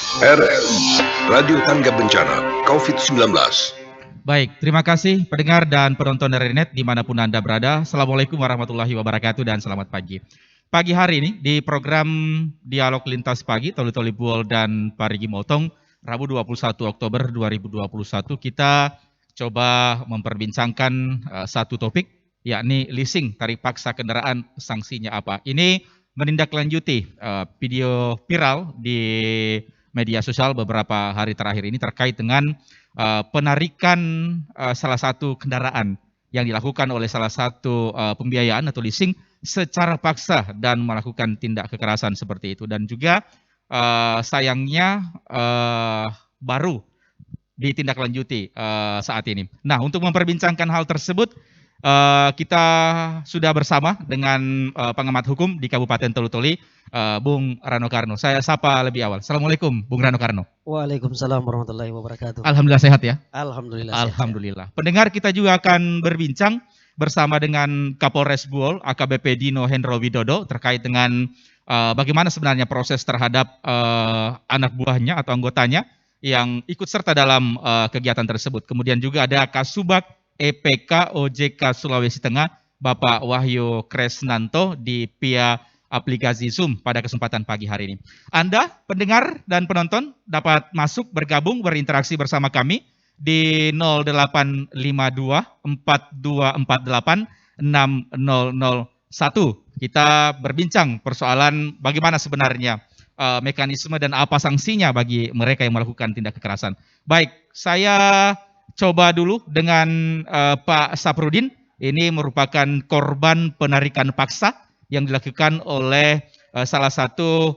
RRI Radio Tangga Bencana COVID-19. Baik, terima kasih pendengar dan penonton dari net dimanapun Anda berada. Assalamualaikum warahmatullahi wabarakatuh dan selamat pagi. Pagi hari ini di program Dialog Lintas Pagi, Toli Buol dan Parigi Motong, Rabu 21 Oktober 2021, kita coba memperbincangkan satu topik, yakni leasing tarik paksa kendaraan, sanksinya apa. Ini menindaklanjuti video viral di media sosial beberapa hari terakhir ini terkait dengan penarikan salah satu kendaraan yang dilakukan oleh salah satu pembiayaan atau leasing secara paksa dan melakukan tindak kekerasan seperti itu, dan juga sayangnya baru ditindaklanjuti saat ini. Nah, untuk memperbincangkan hal tersebut kita sudah bersama dengan pengamat hukum di Kabupaten Tolu-Toli, Bung Rano Karno. Saya sapa lebih awal. Assalamualaikum, Bung Rano Karno. Waalaikumsalam warahmatullahi wabarakatuh. Alhamdulillah sehat ya? Alhamdulillah. Alhamdulillah. Sehat. Pendengar, kita juga akan berbincang bersama dengan Kapolres Buol, AKBP Dino Hendro Widodo, terkait dengan bagaimana sebenarnya proses terhadap anak buahnya atau anggotanya yang ikut serta dalam kegiatan tersebut. Kemudian juga ada Kasubag EPK OJK Sulawesi Tengah, Bapak Wahyu Kresnanto di via aplikasi Zoom pada kesempatan pagi hari ini. Anda, pendengar dan penonton, dapat masuk, bergabung, berinteraksi bersama kami di 0852 4248 6001. Kita berbincang persoalan bagaimana sebenarnya mekanisme dan apa sanksinya bagi mereka yang melakukan tindak kekerasan. Baik, saya coba dulu dengan Pak Saprudin. Ini merupakan korban penarikan paksa yang dilakukan oleh salah satu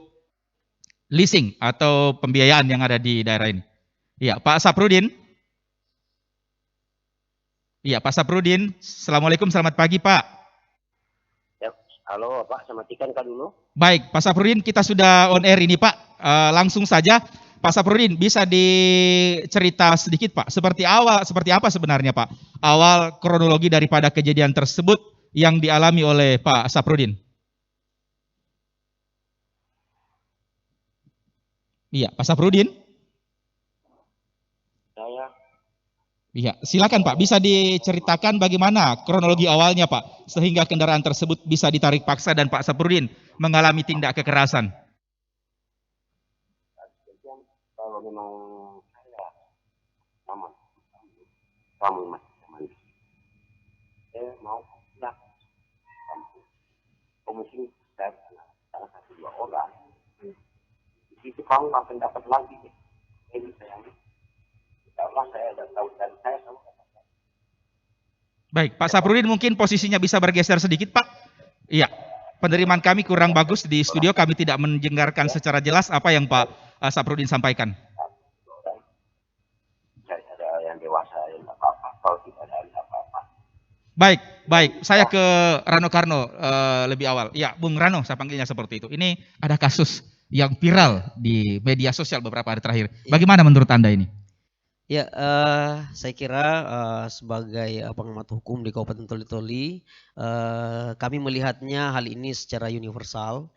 leasing atau pembiayaan yang ada di daerah ini. Iya, Pak Saprudin. Iya, Pak Saprudin. Assalamualaikum, selamat pagi, Pak. Ya, halo Pak, saya matikan Kak dulu. Baik, Pak Saprudin, kita sudah on air ini, Pak. Langsung saja, Pak Saprudin, bisa dicerita sedikit, Pak, seperti apa sebenarnya, Pak, awal kronologi daripada kejadian tersebut yang dialami oleh Pak Saprudin? Iya, Pak Saprudin. Iya, silakan Pak, bisa diceritakan bagaimana kronologi awalnya, Pak, sehingga kendaraan tersebut bisa ditarik paksa dan Pak Saprudin mengalami tindak kekerasan. Kalau memang saya aman, saya mau pulang kampung. Komisi saya salah satu 2 orang. Di situ kamu akan dapat lagi. Ini sayangnya. Allah saya ada tahu dan saya tahu. Baik, Pak Saprudin mungkin posisinya bisa bergeser sedikit, Pak. Iya, penerimaan kami kurang bagus di studio, kami tidak mendengarkan secara jelas apa yang Pak Saprudin sampaikan. Saya ada yang dewasa yang apa-apa, kalau tidak ada apa-apa. Baik, saya ke Rano Karno lebih awal. Ya, Bung Rano, saya panggilnya seperti itu. Ini ada kasus yang viral di media sosial beberapa hari terakhir. Bagaimana menurut Anda ini? Ya, saya kira sebagai pengamat hukum di Kabupaten Toli-Toli, kami melihatnya hal ini secara universal.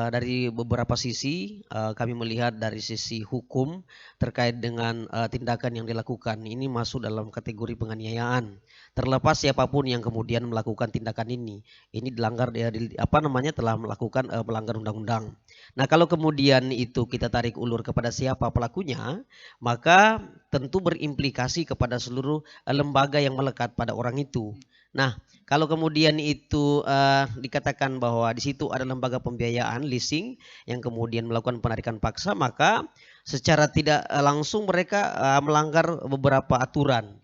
Dari beberapa sisi, kami melihat dari sisi hukum terkait dengan tindakan yang dilakukan. Ini masuk dalam kategori penganiayaan. Terlepas siapapun yang kemudian melakukan tindakan ini dilanggar, telah melakukan melanggar undang-undang. Nah, kalau kemudian itu kita tarik ulur kepada siapa pelakunya, maka tentu berimplikasi kepada seluruh lembaga yang melekat pada orang itu. Nah, kalau kemudian itu dikatakan bahwa di situ ada lembaga pembiayaan leasing yang kemudian melakukan penarikan paksa, maka secara tidak langsung mereka melanggar beberapa aturan.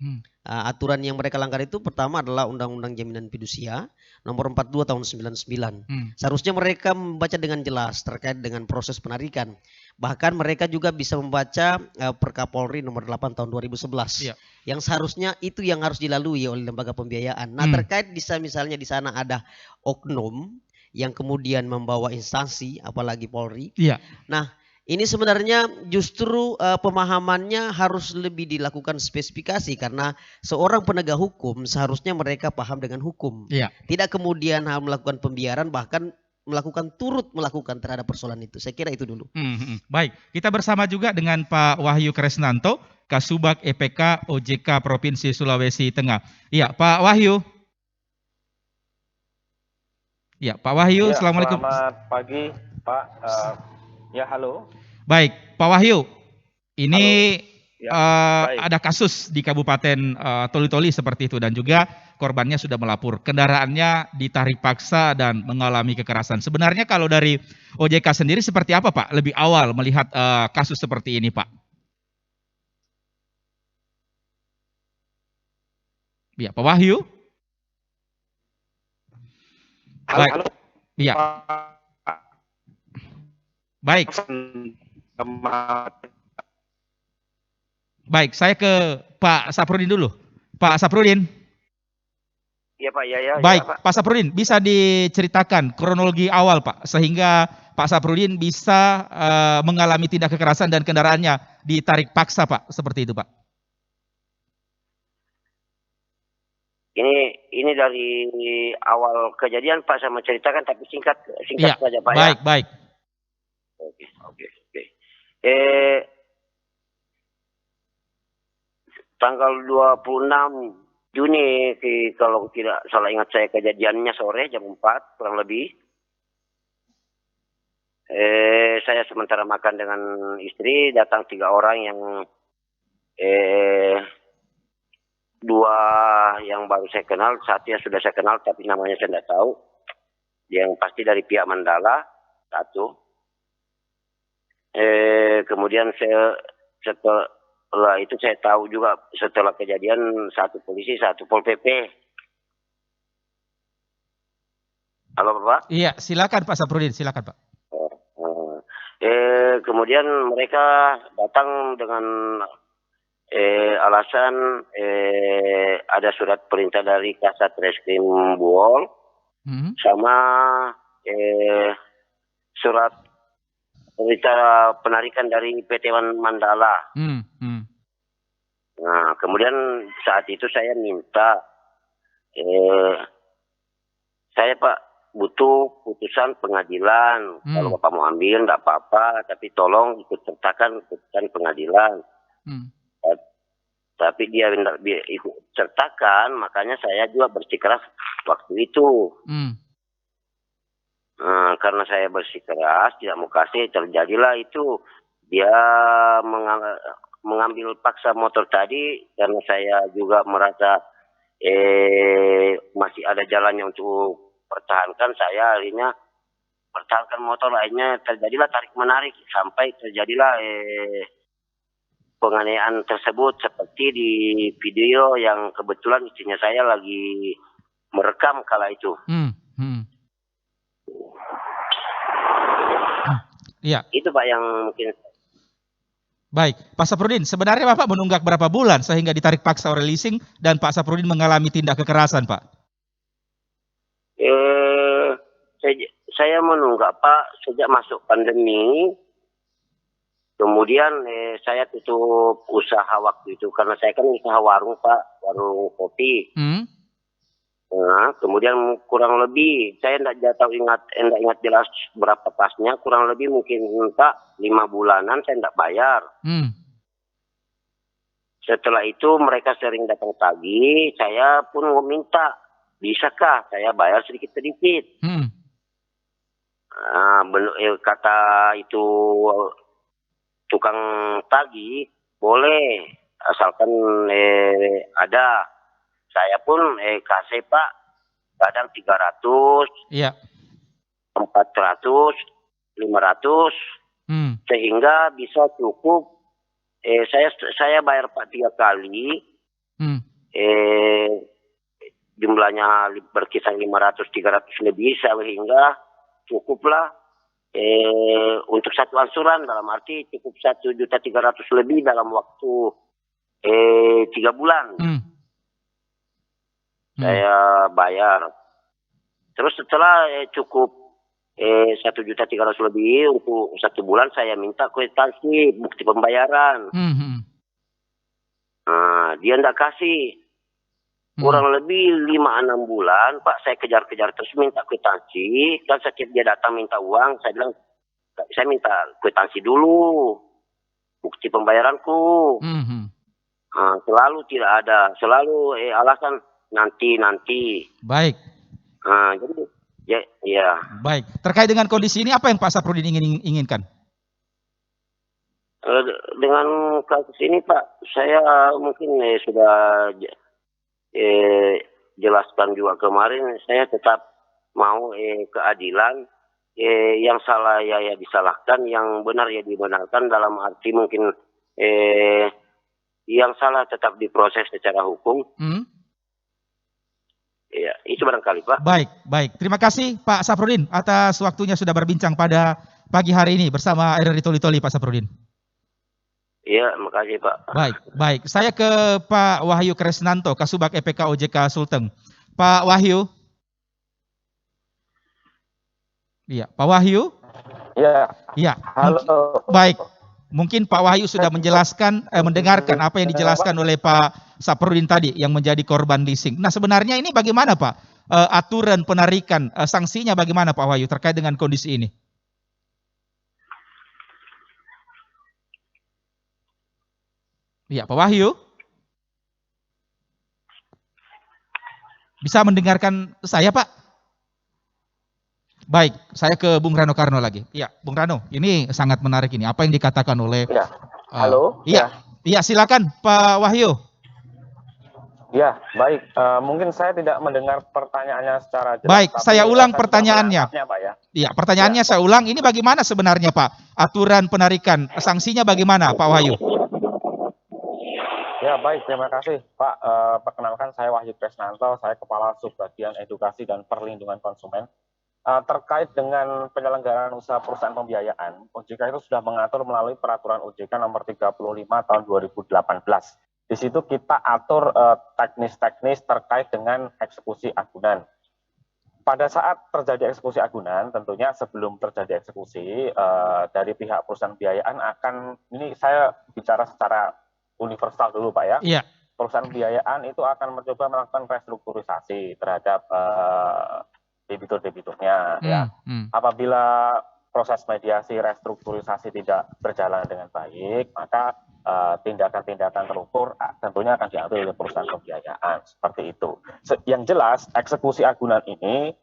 Aturan yang mereka langgar itu pertama adalah Undang-Undang Jaminan Fidusia nomor 42 tahun 99. Seharusnya mereka membaca dengan jelas terkait dengan proses penarikan. Bahkan mereka juga bisa membaca Perkapolri nomor 8 tahun 2011. Ya. Yang seharusnya itu yang harus dilalui oleh lembaga pembiayaan. Nah, terkait misalnya di sana ada oknum yang kemudian membawa instansi apalagi Polri. Ya. Nah, ini sebenarnya justru pemahamannya harus lebih dilakukan spesifikasi karena seorang penegak hukum seharusnya mereka paham dengan hukum. Ya. Tidak kemudian melakukan pembiaran bahkan turut melakukan terhadap persoalan itu. Saya kira itu dulu. Baik, kita bersama juga dengan Pak Wahyu Kresnanto, Kasubag EPK OJK Provinsi Sulawesi Tengah. Iya, Pak Wahyu. Ya, Pak Wahyu, Ya, assalamualaikum. selamat pagi, Pak. Ya, halo. Baik, Pak Wahyu. Ini Ya, baik. ada kasus di Kabupaten Toli-Toli seperti itu dan juga korbannya sudah melapor. Kendaraannya ditarik paksa dan mengalami kekerasan. Sebenarnya kalau dari OJK sendiri seperti apa, Pak? Lebih awal melihat kasus seperti ini, Pak. Ya, Pak Wahyu. Halo, Baik. halo. Iya. Pak. Baik. Baik, saya ke Pak Saprudin dulu. Pak Saprudin. Iya Pak, ya. Baik, Ya, Pak. Pak Saprudin, bisa diceritakan kronologi awal, Pak, sehingga Pak Saprudin bisa mengalami tindak kekerasan dan kendaraannya ditarik paksa, Pak, seperti itu, Pak. Ini dari awal kejadian Pak saya menceritakan tapi singkat Iya, saja Pak baik, ya. baik. Oke. Tanggal 26 Juni kalau tidak salah ingat saya kejadiannya sore jam 4 kurang lebih. Saya sementara makan dengan istri, datang 3 orang yang 2 yang baru saya kenal, 1 yang sudah saya kenal tapi namanya saya tidak tahu. Yang pasti dari pihak Mandala 1. Kemudian setelah itu saya tahu juga setelah kejadian 1 polisi, 1 Pol PP. Halo Bapak? Iya, silakan Pak Saprudin, silakan Pak. Kemudian mereka datang dengan alasan ada surat perintah dari Kasat Reskrim Buol sama surat perintah penarikan dari PT Mandala. Nah, kemudian saat itu saya minta saya Pak butuh putusan pengadilan. Kalau Bapak mau ambil enggak apa-apa, tapi tolong ikut sertakan putusan pengadilan. Tapi dia ikut sertakan, makanya saya juga bersikeras waktu itu. Karena saya bersikeras, tidak mau kasih, terjadilah itu. Dia mengambil paksa motor tadi, karena saya juga merasa masih ada jalannya untuk pertahankan. Saya akhirnya pertahankan motor, lainnya terjadilah tarik-menarik, sampai terjadilah penganiayaan tersebut seperti di video yang kebetulan istrinya saya lagi merekam kala itu. Iya. Itu Pak yang mungkin. Baik, Pak Saprudin, sebenarnya Bapak menunggak berapa bulan sehingga ditarik paksa oleh leasing dan Pak Saprudin mengalami tindak kekerasan, Pak? Saya menunggak Pak sejak masuk pandemi. Kemudian saya tutup usaha waktu itu karena saya kan usaha warung Pak, warung kopi. Nah, kemudian kurang lebih saya enggak ingat jelas berapa pasnya, kurang lebih mungkin Pak 5 bulanan saya enggak bayar. Setelah itu mereka sering datang pagi, saya pun meminta, bisakah saya bayar sedikit-sedikit? Kata itu tukang tagih boleh asalkan ada. Saya pun kasih Pak kadang 300, 400, 500 sehingga bisa cukup. Saya bayar Pak 3 kali. Jumlahnya berkisar 500-300 lebih sehingga cukuplah untuk satu ansuran, dalam arti cukup 1.300.000 lebih dalam waktu 3 bulan. Saya bayar. Terus setelah cukup 1.300.000 lebih untuk 1 bulan, saya minta kwitansi bukti pembayaran. Dia enggak kasih. Kurang lebih 5-6 bulan, Pak, saya kejar-kejar terus minta kwitansi. Dan setiap dia datang minta uang, saya bilang, saya minta kwitansi dulu, bukti pembayaranku. Selalu tidak ada, selalu alasan nanti. Baik. Jadi, ya. Baik. Terkait dengan kondisi ini, apa yang Pak Saprudin inginkan? Dengan kasus ini, Pak, saya mungkin sudah jelaskan juga kemarin, saya tetap mau keadilan, yang salah ya disalahkan, yang benar ya dibenarkan, dalam arti mungkin yang salah tetap diproses secara hukum. Ya, itu barangkali, Pak. Baik. Terima kasih Pak Saprudin atas waktunya sudah berbincang pada pagi hari ini bersama RRI Toli-Toli, Pak Saprudin. Iya, makasih, Pak. Baik. Saya ke Pak Wahyu Kresnanto, Kasubag EPK OJK Sulteng. Pak Wahyu. Iya, Pak Wahyu. Iya. Halo. Baik. Mungkin Pak Wahyu sudah mendengarkan apa yang dijelaskan oleh Pak Saprudin tadi yang menjadi korban leasing. Nah, sebenarnya ini bagaimana, Pak? Aturan penarikan, sanksinya bagaimana, Pak Wahyu, terkait dengan kondisi ini? Iya, Pak Wahyu. Bisa mendengarkan saya, Pak? Baik, saya ke Bung Rano Karno lagi. Iya, Bung Rano, ini sangat menarik ini. Apa yang dikatakan oleh... Ya. Halo. Iya, silakan Pak Wahyu. Ya, baik. Mungkin saya tidak mendengar pertanyaannya secara jelas. Baik, saya ulang pertanyaannya. Pak, ya. Iya, pertanyaannya saya ulang. Ini bagaimana sebenarnya, Pak? Aturan penarikan, sanksinya bagaimana, Pak Wahyu? Ya, baik. Terima kasih, Pak. Perkenalkan, saya Wahyu Kresnanto. Saya Kepala Subbagian Edukasi dan Perlindungan Konsumen. Terkait dengan penyelenggaraan usaha perusahaan pembiayaan, OJK itu sudah mengatur melalui peraturan OJK nomor 35 tahun 2018. Di situ kita atur teknis-teknis terkait dengan eksekusi agunan. Pada saat terjadi eksekusi agunan, tentunya sebelum terjadi eksekusi, dari pihak perusahaan pembiayaan ini saya bicara secara universal dulu, Pak, ya. Iya. Perusahaan pembiayaan itu akan mencoba melakukan restrukturisasi terhadap debitur-debiturnya. Apabila proses mediasi restrukturisasi tidak berjalan dengan baik, maka tindakan-tindakan terukur tentunya akan diambil oleh perusahaan pembiayaan, seperti itu. Yang jelas eksekusi agunan ini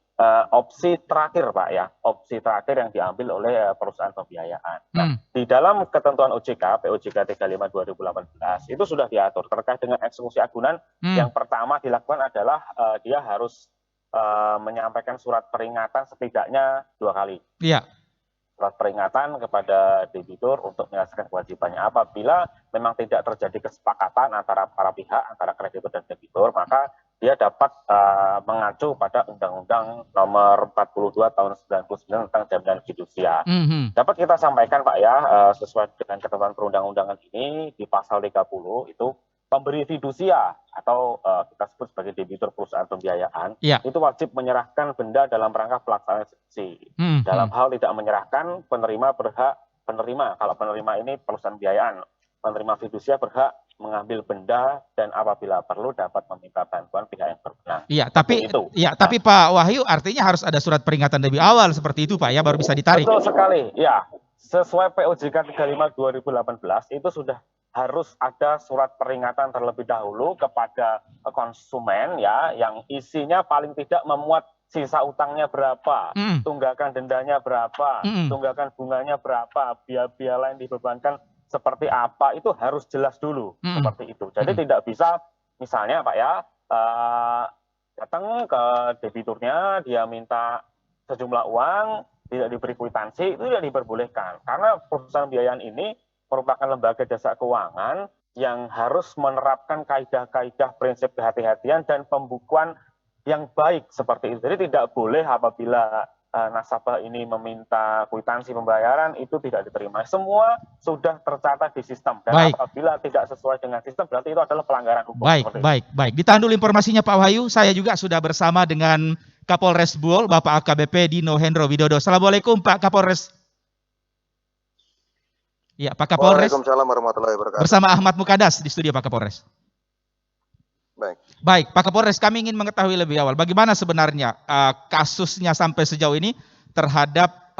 opsi terakhir, Pak, ya, opsi terakhir yang diambil oleh perusahaan pembiayaan. Nah, di dalam ketentuan OJK POJK 35 2018 itu sudah diatur terkait dengan eksekusi agunan. Yang pertama dilakukan adalah dia harus menyampaikan surat peringatan setidaknya 2 kali. Iya. Surat peringatan kepada debitur untuk menyelesaikan kewajibannya. Apabila memang tidak terjadi kesepakatan antara para pihak, antara kreditur dan debitur, maka dia dapat mengacu pada Undang-Undang Nomor 42 Tahun 99 tentang Jaminan Fidusia. Dapat kita sampaikan, Pak, ya, sesuai dengan ketentuan perundang-undangan ini di pasal 30 itu pemberi fidusia atau kita sebut sebagai debitur perusahaan pembiayaan, itu wajib menyerahkan benda dalam rangka pelaksanaan eksekusi. Dalam hal tidak menyerahkan, penerima berhak kalau penerima ini perusahaan pembiayaan, penerima fidusia berhak mengambil benda dan apabila perlu dapat meminta bantuan pihak yang berwenang. Tapi Pak Wahyu, artinya harus ada surat peringatan lebih awal seperti itu, Pak, ya, baru bisa ditarik. Betul sekali, ya. Sesuai POJK 35 2018 itu sudah harus ada surat peringatan terlebih dahulu kepada konsumen, ya, yang isinya paling tidak memuat sisa utangnya berapa, tunggakan dendanya berapa, tunggakan bunganya berapa, biaya-biaya lain dibebankan seperti apa, itu harus jelas dulu seperti itu. Jadi tidak bisa misalnya, Pak, ya, datang ke debiturnya, dia minta sejumlah uang, tidak diberi kwitansi, itu tidak diperbolehkan. Karena perusahaan pembiayaan ini merupakan lembaga jasa keuangan yang harus menerapkan kaidah-kaidah prinsip kehati-hatian dan pembukuan yang baik seperti itu. Jadi tidak boleh apabila nasabah ini meminta kwitansi pembayaran itu tidak diterima. Semua sudah tercatat di sistem dan apabila tidak sesuai dengan sistem berarti itu adalah pelanggaran hukum. Baik. Ditahan dulu informasinya, Pak Wahyu. Saya juga sudah bersama dengan Kapolres Buol, Bapak AKBP Dino Hendro Widodo. Assalamualaikum, Pak Kapolres. Ya, Pak Kapolres. Waalaikumsalam warahmatullahi wabarakatuh. Bersama Ahmad Mukadas di studio, Pak Kapolres. Baik. Baik, Pak Kapolres, kami ingin mengetahui lebih awal bagaimana sebenarnya kasusnya sampai sejauh ini terhadap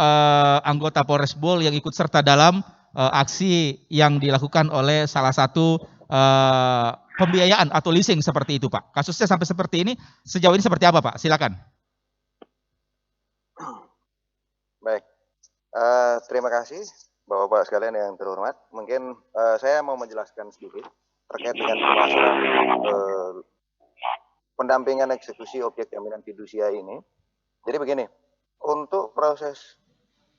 anggota Polres Bol yang ikut serta dalam aksi yang dilakukan oleh salah satu pembiayaan atau leasing seperti itu, Pak. Kasusnya sampai seperti ini, sejauh ini seperti apa, Pak? Silakan. Baik. Terima kasih Bapak-Bapak sekalian yang terhormat. Mungkin saya mau menjelaskan sedikit terkait dengan permasalahan pendampingan eksekusi objek jaminan fidusia ini. Jadi begini, untuk proses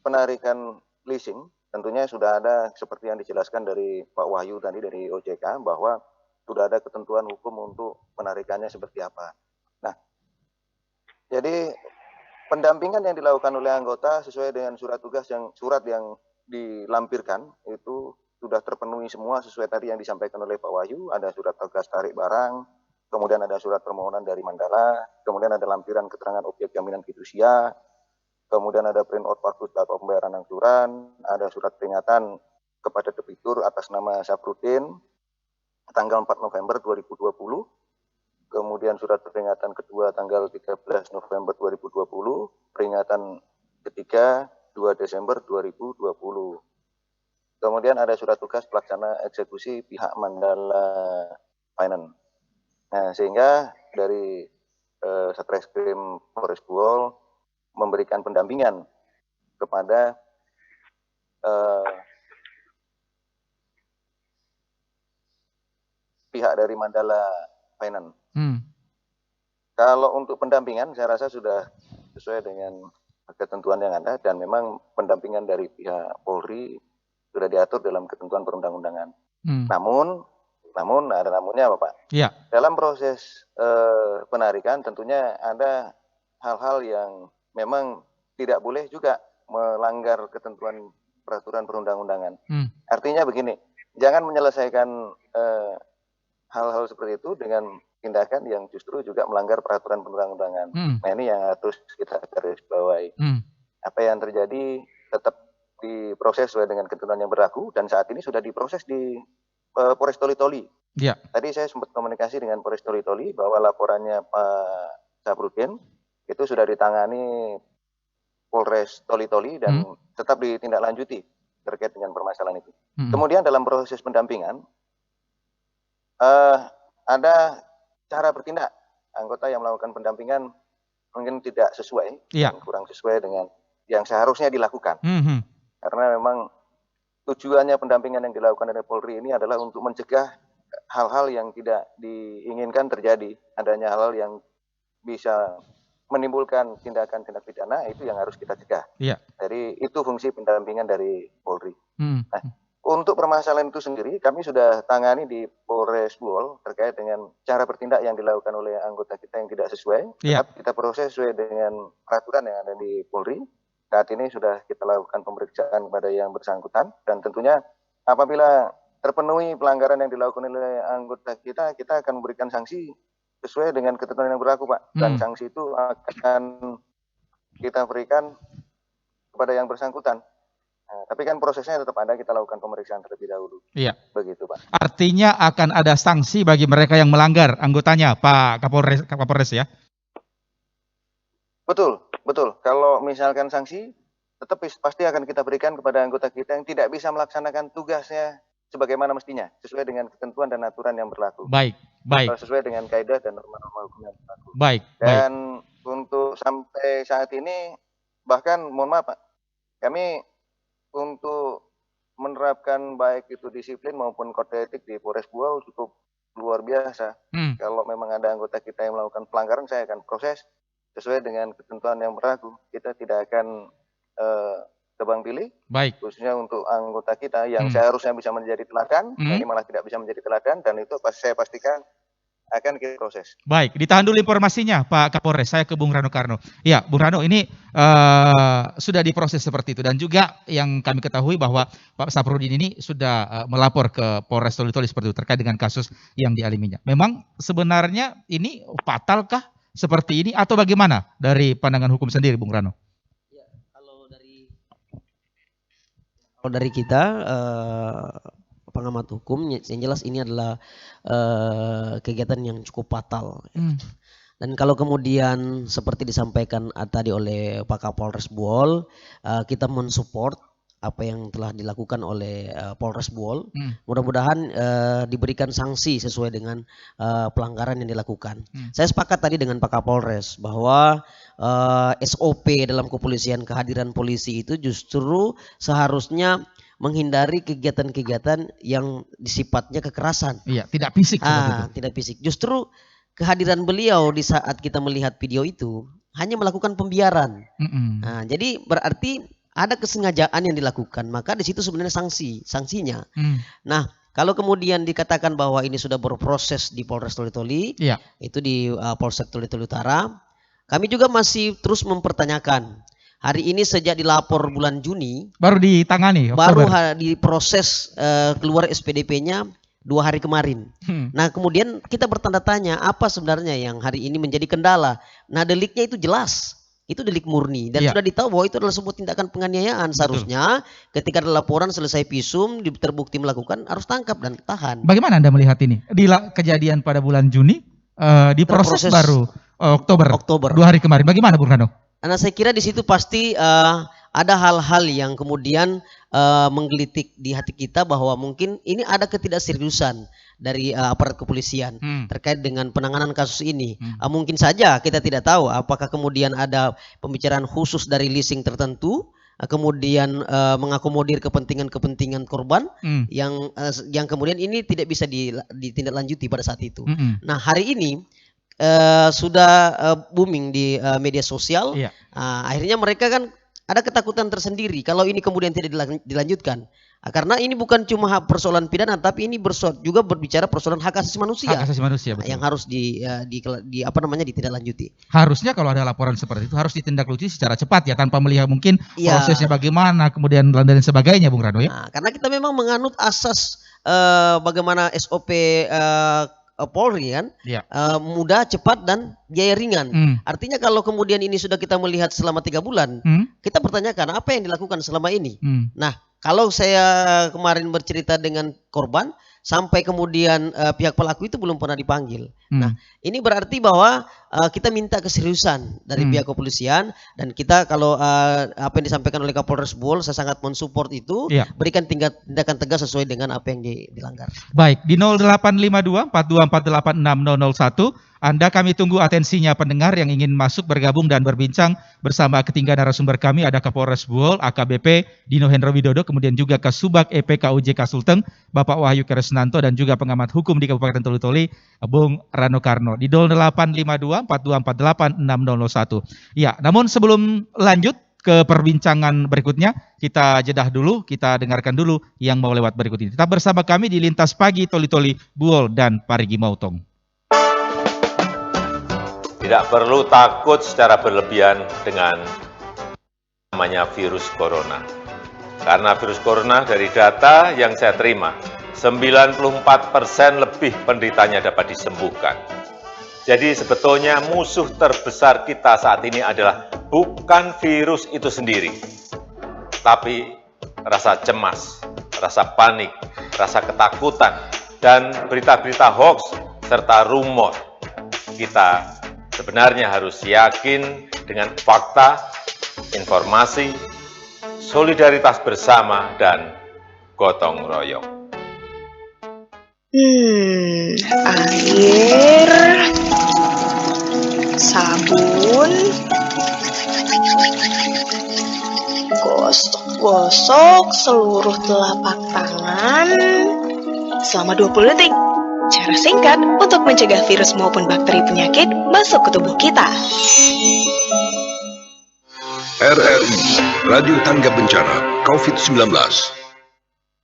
penarikan leasing tentunya sudah ada seperti yang dijelaskan dari Pak Wahyu tadi dari OJK bahwa sudah ada ketentuan hukum untuk penarikannya seperti apa. Nah, jadi pendampingan yang dilakukan oleh anggota sesuai dengan surat yang dilampirkan itu sudah terpenuhi semua sesuai tadi yang disampaikan oleh Pak Wahyu. Ada surat tugas tarik barang, kemudian ada surat permohonan dari Mandala, kemudian ada lampiran keterangan objek jaminan fidusia, kemudian ada print out faktur data pembayaran angsuran, ada surat peringatan kepada debitur atas nama Syafruddin tanggal 4 November 2020, kemudian surat peringatan kedua tanggal 13 November 2020, peringatan ketiga 2 Desember 2020. Kemudian ada surat tugas pelaksana eksekusi pihak Mandala Finance. Nah, sehingga dari Satreskrim Polres Bol memberikan pendampingan kepada pihak dari Mandala Finance. Kalau untuk pendampingan, saya rasa sudah sesuai dengan ketentuan yang ada dan memang pendampingan dari pihak Polri sudah diatur dalam ketentuan perundang-undangan. Namun ada namunnya apa Pak? Iya. Dalam proses penarikan tentunya ada hal-hal yang memang tidak boleh juga melanggar ketentuan peraturan perundang-undangan. Artinya begini, jangan menyelesaikan hal-hal seperti itu dengan tindakan yang justru juga melanggar peraturan perundang-undangan. Nah, ini yang harus kita garis bawahi. Apa yang terjadi tetap diproses sesuai dengan ketentuan yang berlaku dan saat ini sudah diproses di Polres Toli-Toli. Iya. Tadi saya sempat komunikasi dengan Polres Toli-Toli bahwa laporannya Pak Syafruddin itu sudah ditangani Polres Toli-Toli dan tetap ditindaklanjuti terkait dengan permasalahan itu. Kemudian dalam proses pendampingan ada cara bertindak anggota yang melakukan pendampingan mungkin tidak sesuai, kurang sesuai dengan yang seharusnya dilakukan. Karena memang tujuannya pendampingan yang dilakukan oleh Polri ini adalah untuk mencegah hal-hal yang tidak diinginkan terjadi. Adanya hal-hal yang bisa menimbulkan tindakan-tindak pidana, itu yang harus kita cegah. Jadi itu fungsi pendampingan dari Polri. Nah, untuk permasalahan itu sendiri, kami sudah tangani di Polres Bol terkait dengan cara bertindak yang dilakukan oleh anggota kita yang tidak sesuai. Tetap kita proses sesuai dengan peraturan yang ada di Polri. Saat ini sudah kita lakukan pemeriksaan kepada yang bersangkutan dan tentunya apabila terpenuhi pelanggaran yang dilakukan oleh anggota kita, kita akan memberikan sanksi sesuai dengan ketentuan yang berlaku, Pak. Dan sanksi itu akan kita berikan kepada yang bersangkutan. Nah, tapi kan prosesnya tetap ada, kita lakukan pemeriksaan terlebih dahulu. Iya. Begitu, Pak. Artinya akan ada sanksi bagi mereka yang melanggar anggotanya, Pak Kapolres ya? Betul. Kalau misalkan sanksi, tetap pasti akan kita berikan kepada anggota kita yang tidak bisa melaksanakan tugasnya sebagaimana mestinya, sesuai dengan ketentuan dan aturan yang berlaku. Baik. Sesuai dengan kaidah dan norma-norma hukum yang berlaku. Baik. Dan untuk sampai saat ini, bahkan mohon maaf Pak, kami untuk menerapkan baik itu disiplin maupun kode etik di Polres Bol cukup luar biasa. Kalau memang ada anggota kita yang melakukan pelanggaran, saya akan proses sesuai dengan ketentuan yang berlaku. Kita tidak akan tebang pilih, khususnya untuk anggota kita yang seharusnya bisa menjadi teladan, ini malah tidak bisa menjadi teladan, dan itu saya pastikan akan kita proses. Baik, ditahan dulu informasinya Pak Kapolres, saya ke Bung Rano Karno. Ya, Bung Rano, ini sudah diproses seperti itu, dan juga yang kami ketahui bahwa Pak Syafruddin ini sudah melapor ke Polres Toli-Toli seperti itu, terkait dengan kasus yang dialaminya. Memang sebenarnya ini fatalkah seperti ini, atau bagaimana dari pandangan hukum sendiri, Bung Rano? Ya, kalau dari kita pengamat pengamat hukum, yang jelas ini adalah kegiatan yang cukup fatal. Dan kalau kemudian seperti disampaikan tadi oleh Pak Kapolres Buol, kita mensupport apa yang telah dilakukan oleh Polres Buol. Mudah-mudahan diberikan sanksi sesuai dengan pelanggaran yang dilakukan. Saya sepakat tadi dengan Pak Kapolres bahwa SOP dalam kepolisian, kehadiran polisi itu justru seharusnya menghindari kegiatan-kegiatan yang sifatnya kekerasan. Iya, tidak fisik seperti itu. Tidak fisik. Justru kehadiran beliau di saat kita melihat video itu hanya melakukan pembiaran. Jadi berarti ada kesengajaan yang dilakukan, maka di situ sebenarnya sanksinya. Nah, kalau kemudian dikatakan bahwa ini sudah berproses di Polres Toli-Toli, itu di Polsek Toli-Toli Utara, kami juga masih terus mempertanyakan. Hari ini sejak dilapor bulan Juni, baru ditangani, baru diproses keluar SPDP-nya 2 hari kemarin. Nah, kemudian kita bertanda tanya apa sebenarnya yang hari ini menjadi kendala. Nah, deliknya itu jelas. Itu delik murni dan sudah ditahu bahwa itu adalah sebuah tindakan penganiayaan. Seharusnya ketika ada laporan selesai visum terbukti melakukan harus tangkap dan tahan. Bagaimana Anda melihat ini? Di kejadian pada bulan Juni diproses baru Oktober 2 hari kemarin. Bagaimana Bung Rano? Karena saya kira di situ pasti ada hal-hal yang kemudian menggelitik di hati kita bahwa mungkin ini ada ketidakseriusan dari aparat kepolisian terkait dengan penanganan kasus ini. Mungkin saja kita tidak tahu apakah kemudian ada pembicaraan khusus dari leasing tertentu, kemudian mengakomodir kepentingan-kepentingan korban yang kemudian ini tidak bisa ditindaklanjuti pada saat itu. Nah, hari ini sudah booming di media sosial. Akhirnya mereka kan ada ketakutan tersendiri kalau ini kemudian tidak dilanjutkan. Karena ini bukan cuma persoalan pidana, tapi ini juga berbicara persoalan hak asasi manusia. Hak asasi manusia, betul. Yang harus ditindaklanjuti. Harusnya kalau ada laporan seperti itu harus ditindaklanjuti secara cepat ya, tanpa melihat mungkin prosesnya bagaimana, kemudian dan sebagainya, Bung Rano ya. Karena kita memang menganut asas bagaimana SOP Polri kan, mudah, cepat dan biaya ringan. Artinya kalau kemudian ini sudah kita melihat selama 3 bulan, kita pertanyakan apa yang dilakukan selama ini. Nah, kalau saya kemarin bercerita dengan korban, sampai kemudian pihak pelaku itu belum pernah dipanggil. Nah, ini berarti bahwa kita minta keseriusan dari pihak kepolisian, dan kita kalau apa yang disampaikan oleh Kapolres Buol, saya sangat mensupport itu, berikan tindakan tegas sesuai dengan apa yang dilanggar. Baik, di 0852 4248 6001 Anda kami tunggu atensinya pendengar yang ingin masuk bergabung dan berbincang bersama ketiga narasumber kami. Ada Kapolres Buol, AKBP Dino Hendro Widodo, kemudian juga Kasubag EP KUJK Sulteng, Bapak Wahyu Kresnanto, dan juga pengamat hukum di Kabupaten Toli-Toli, Bung Rano Karno. Di 0852 4248 6001. Ya, namun sebelum lanjut ke perbincangan berikutnya, kita jedah dulu, kita dengarkan dulu yang mau lewat berikut ini. Tetap bersama kami di Lintas Pagi Toli-Toli Buol dan Parigi Mautong. Tidak perlu takut secara berlebihan dengan namanya virus corona. Karena virus corona dari data yang saya terima, 94% lebih penderitanya dapat disembuhkan. Jadi sebetulnya musuh terbesar kita saat ini adalah bukan virus itu sendiri, tapi rasa cemas, rasa panik, rasa ketakutan, dan berita-berita hoax serta rumor. Kita sebenarnya harus yakin dengan fakta, informasi, solidaritas bersama, dan gotong royong. Air, sabun, gosok-gosok seluruh telapak tangan selama 20 detik. Cara singkat untuk mencegah virus maupun bakteri penyakit masuk ke tubuh kita. RRI, Radio Tangga Bencana COVID-19.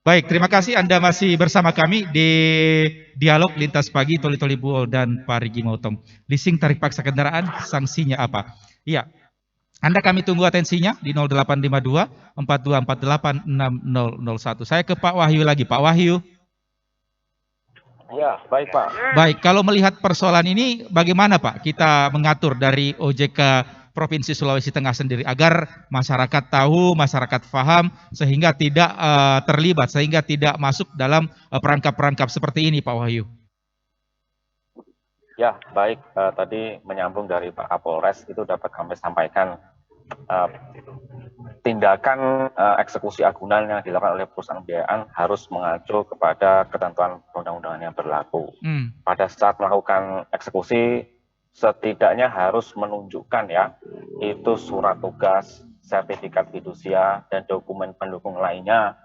Baik, terima kasih Anda masih bersama kami di Dialog Lintas Pagi Toli-Toli Buol dan Parigi Mautong. Leasing tarik paksa kendaraan, sanksinya apa? Iya, Anda kami tunggu atensinya di 0852 4248 6001. Saya ke Pak Wahyu lagi. Pak Wahyu. Ya, baik Pak. Baik, kalau melihat persoalan ini bagaimana Pak kita mengatur dari OJK Provinsi Sulawesi Tengah sendiri agar masyarakat tahu, masyarakat paham sehingga tidak terlibat, sehingga tidak masuk dalam perangkap-perangkap seperti ini, Pak Wahyu. Ya, baik. Tadi menyambung dari Pak Kapolres, itu dapat kami sampaikan tindakan eksekusi agunan yang dilakukan oleh perusahaan pembiayaan harus mengacu kepada ketentuan undang-undangan yang berlaku. Pada saat melakukan eksekusi, setidaknya harus menunjukkan ya, itu surat tugas, sertifikat fidusia, dan dokumen pendukung lainnya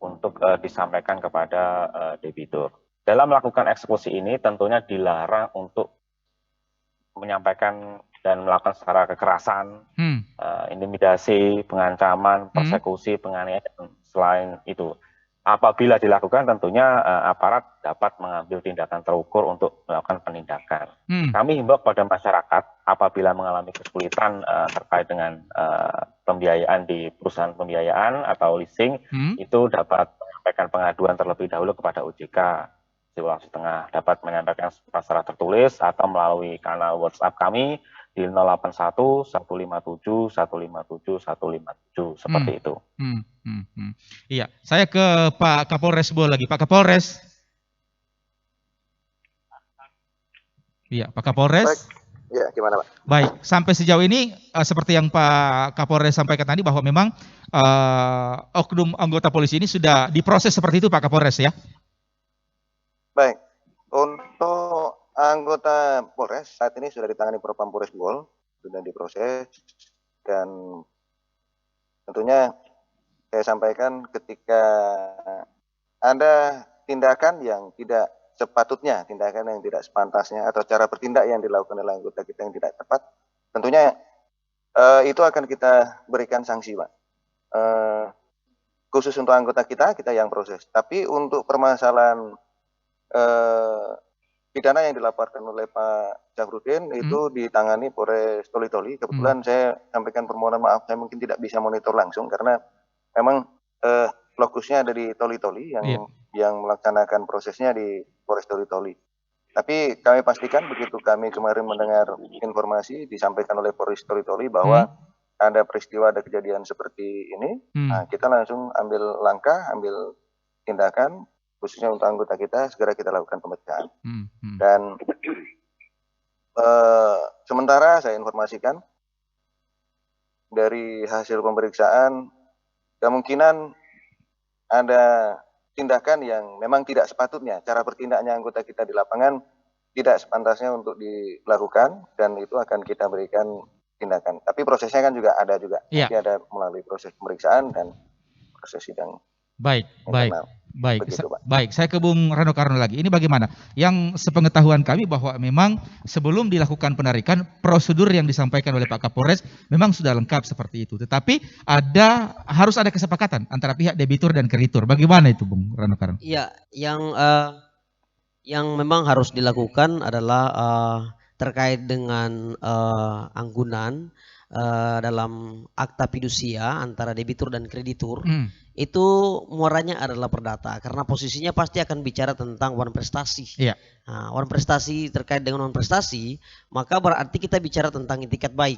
untuk disampaikan kepada debitur. Dalam melakukan eksekusi ini tentunya dilarang untuk menyampaikan dan melakukan secara kekerasan, intimidasi, pengancaman, persekusi, penganiayaan. Selain itu, apabila dilakukan tentunya aparat dapat mengambil tindakan terukur untuk melakukan penindakan. Kami himbau kepada masyarakat apabila mengalami kesulitan terkait dengan pembiayaan di perusahaan pembiayaan atau leasing, itu dapat menyampaikan pengaduan terlebih dahulu kepada OJK Sulawesi Tengah, dapat menyampaikan secara tertulis atau melalui kanal WhatsApp kami di 081 157 157 157 seperti itu. Iya, saya ke Pak Kapolres lagi. Pak Kapolres. Iya, Pak Kapolres. Baik. Ya, gimana Pak? Baik, sampai sejauh ini seperti yang Pak Kapolres sampaikan tadi bahwa memang oknum anggota polisi ini sudah diproses seperti itu, Pak Kapolres ya? Baik, untuk anggota Polres saat ini sudah ditangani Propam Polres Bol, sudah diproses, dan tentunya saya sampaikan ketika ada tindakan yang tidak sepatutnya, tindakan yang tidak sepantasnya, atau cara bertindak yang dilakukan oleh anggota kita yang tidak tepat, tentunya itu akan kita berikan sanksi, Pak. Khusus untuk anggota kita yang proses. Tapi untuk permasalahan pidana yang dilaporkan oleh Pak Jafrudin itu ditangani Polres Toli-Toli. Kebetulan saya sampaikan permohonan maaf, saya mungkin tidak bisa monitor langsung karena memang lokusnya ada di Toli-Toli yang melaksanakan prosesnya di Polres Toli-Toli. Tapi kami pastikan begitu kami kemarin mendengar informasi disampaikan oleh Polres Toli-Toli bahwa ada peristiwa, ada kejadian seperti ini, nah, kita langsung ambil langkah, ambil tindakan, khususnya untuk anggota kita, segera kita lakukan pemeriksaan. Dan sementara saya informasikan dari hasil pemeriksaan, kemungkinan ada tindakan yang memang tidak sepatutnya, cara bertindaknya anggota kita di lapangan tidak sepantasnya untuk dilakukan, dan itu akan kita berikan tindakan. Tapi prosesnya kan juga ada juga, nanti ada melalui proses pemeriksaan dan proses sidang. Baik. Begitu, Baik. Saya ke Bung Rano Karno lagi. Ini bagaimana? Yang sepengetahuan kami bahwa memang sebelum dilakukan penarikan, prosedur yang disampaikan oleh Pak Kapolres memang sudah lengkap seperti itu. Tetapi harus ada kesepakatan antara pihak debitur dan kreditur. Bagaimana itu, Bung Rano Karno? Iya, yang memang harus dilakukan adalah terkait dengan anggunan dalam akta fidusia antara debitur dan kreditur. Itu muaranya adalah perdata karena posisinya pasti akan bicara tentang wan prestasi. Nah, wan prestasi terkait dengan wan prestasi, maka berarti kita bicara tentang itikat baik.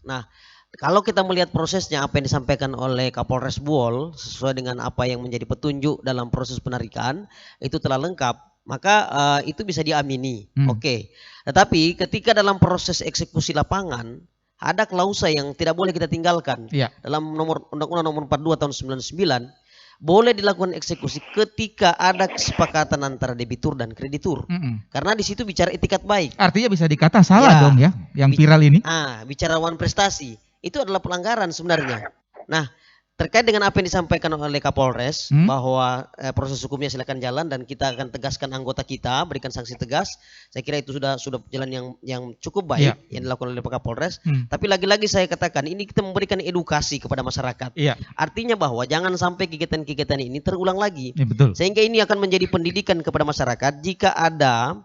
Nah, kalau kita melihat prosesnya apa yang disampaikan oleh Kapolres Bol sesuai dengan apa yang menjadi petunjuk dalam proses penarikan itu telah lengkap, maka itu bisa diamini. Oke. Tetapi ketika dalam proses eksekusi lapangan ada klausa yang tidak boleh kita tinggalkan. Dalam Undang-Undang Nomor 42 tahun 99 boleh dilakukan eksekusi ketika ada kesepakatan antara debitur dan kreditur. Karena di situ bicara itikat baik. Artinya bisa dikata salah dong ya, yang viral ini. Bicara wan prestasi itu adalah pelanggaran sebenarnya. Nah, terkait dengan apa yang disampaikan oleh Kapolres bahwa proses hukumnya silakan jalan dan kita akan tegaskan anggota kita, berikan sanksi tegas. Saya kira itu sudah jalan yang cukup baik yang dilakukan oleh Pak Kapolres. Tapi lagi-lagi saya katakan ini kita memberikan edukasi kepada masyarakat. Artinya bahwa jangan sampai kegiatan-kegiatan ini terulang lagi. Betul. Sehingga ini akan menjadi pendidikan kepada masyarakat. Jika ada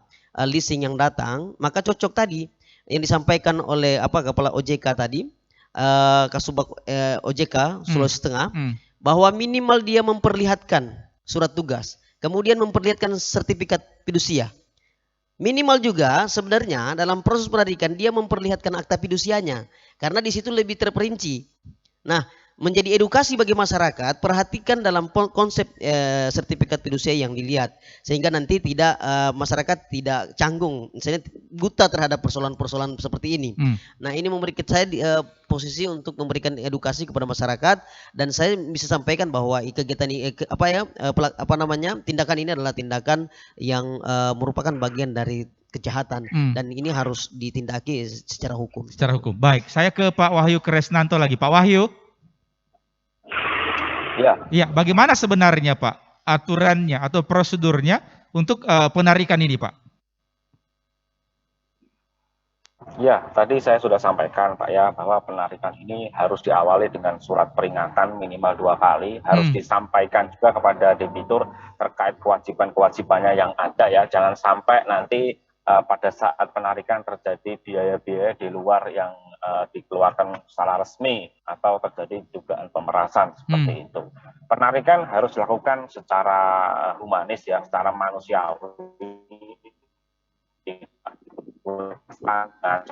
leasing yang datang, maka cocok tadi yang disampaikan oleh Kepala OJK tadi. Kasubag OJK Sulawesi Tengah bahwa minimal dia memperlihatkan surat tugas, kemudian memperlihatkan sertifikat fidusia. Minimal juga sebenarnya dalam proses penarikan dia memperlihatkan akta fidusianya. Karena di situ lebih terperinci. Nah, menjadi edukasi bagi masyarakat, perhatikan dalam konsep sertifikat fidusia yang dilihat, sehingga nanti tidak masyarakat tidak canggung, misalnya buta terhadap persoalan-persoalan seperti ini. Nah, ini memberikan saya posisi untuk memberikan edukasi kepada masyarakat, dan saya bisa sampaikan bahwa kegiatan tindakan ini adalah tindakan yang merupakan bagian dari kejahatan, dan ini harus ditindaki secara hukum. Secara hukum. Baik, saya ke Pak Wahyu Kresnanto lagi. Pak Wahyu. Ya, bagaimana sebenarnya Pak aturannya atau prosedurnya untuk penarikan ini Pak? Ya, tadi saya sudah sampaikan Pak ya, bahwa penarikan ini harus diawali dengan surat peringatan minimal 2 kali, harus disampaikan juga kepada debitur terkait kewajiban-kewajibannya yang ada ya, jangan sampai nanti pada saat penarikan terjadi biaya-biaya di luar yang dikeluarkan secara resmi atau terjadi dugaan pemerasan seperti itu. Penarikan harus dilakukan secara humanis ya, secara manusiawi,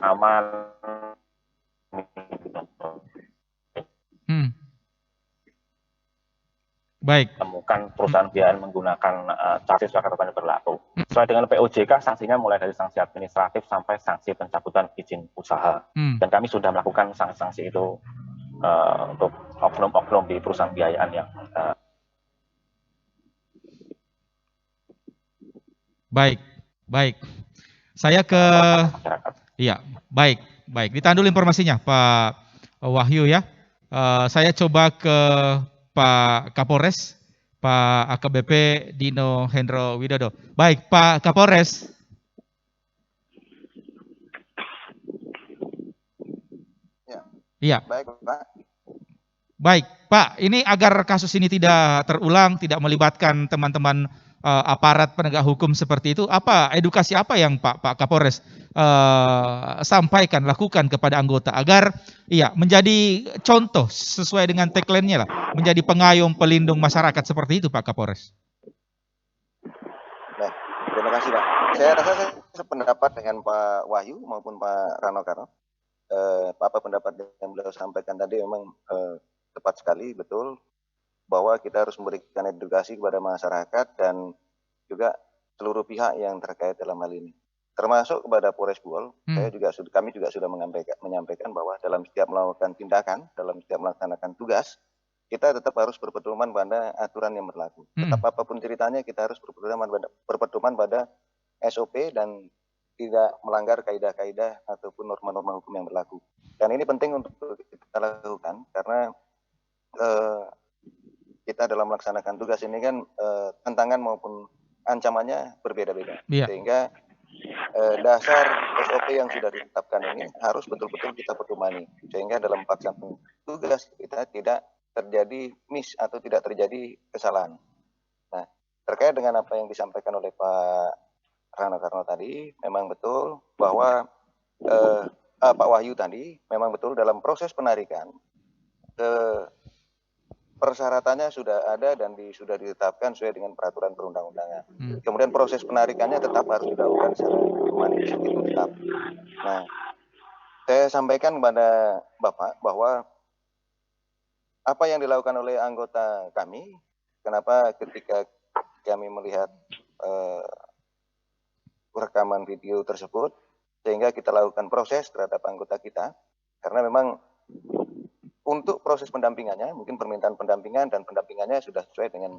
aman. Baik. Temukan perusahaan biaya menggunakan cara ketentuan yang berlaku. Sesuai dengan POJK, sanksinya mulai dari sanksi administratif sampai sanksi pencabutan izin usaha. Dan kami sudah melakukan sanksi-sanksi itu untuk oknum-oknum di perusahaan biayaan yang Baik. Saya ke iya, baik. Ditahan dulu informasinya Pak Wahyu ya. Saya coba ke Pak Kapolres, Pak AKBP Dino Hendro Widodo. Baik, Pak Kapolres. Iya. Baik, Pak. Ini agar kasus ini tidak terulang, tidak melibatkan teman-teman aparat penegak hukum seperti itu, edukasi apa yang Pak Kapolres sampaikan, lakukan kepada anggota agar menjadi contoh sesuai dengan tagline-nya lah, menjadi pengayom pelindung masyarakat seperti itu Pak Kapolres. Nah, terima kasih Pak. Saya rasa saya sependapat dengan Pak Wahyu maupun Pak Rano Karno. Apa pendapat yang beliau sampaikan tadi memang tepat sekali, betul, bahwa kita harus memberikan edukasi kepada masyarakat dan juga seluruh pihak yang terkait dalam hal ini, termasuk kepada Polres Buol. Kami juga sudah menyampaikan bahwa dalam setiap melakukan tindakan, dalam setiap melaksanakan tugas, kita tetap harus berpedoman pada aturan yang berlaku. Tetap apapun ceritanya, kita harus berpedoman pada SOP dan tidak melanggar kaidah-kaidah ataupun norma-norma hukum yang berlaku. Dan ini penting untuk kita lakukan karena kita dalam melaksanakan tugas ini kan tantangan maupun ancamannya berbeda-beda. Sehingga dasar SOP yang sudah ditetapkan ini harus betul-betul kita pedomani. Sehingga dalam pelaksanaan tugas kita tidak terjadi miss atau tidak terjadi kesalahan. Nah, terkait dengan apa yang disampaikan oleh Pak Rano Karno tadi, memang betul bahwa Pak Wahyu tadi, memang betul dalam proses penarikan, persyaratannya sudah ada dan sudah ditetapkan sesuai dengan peraturan perundang-undangan. Kemudian proses penarikannya tetap harus dilakukan secara humanis, itu tetap. Nah, saya sampaikan kepada Bapak bahwa apa yang dilakukan oleh anggota kami, kenapa ketika kami melihat rekaman video tersebut, sehingga kita lakukan proses terhadap anggota kita, karena memang untuk proses pendampingannya, mungkin permintaan pendampingan dan pendampingannya sudah sesuai dengan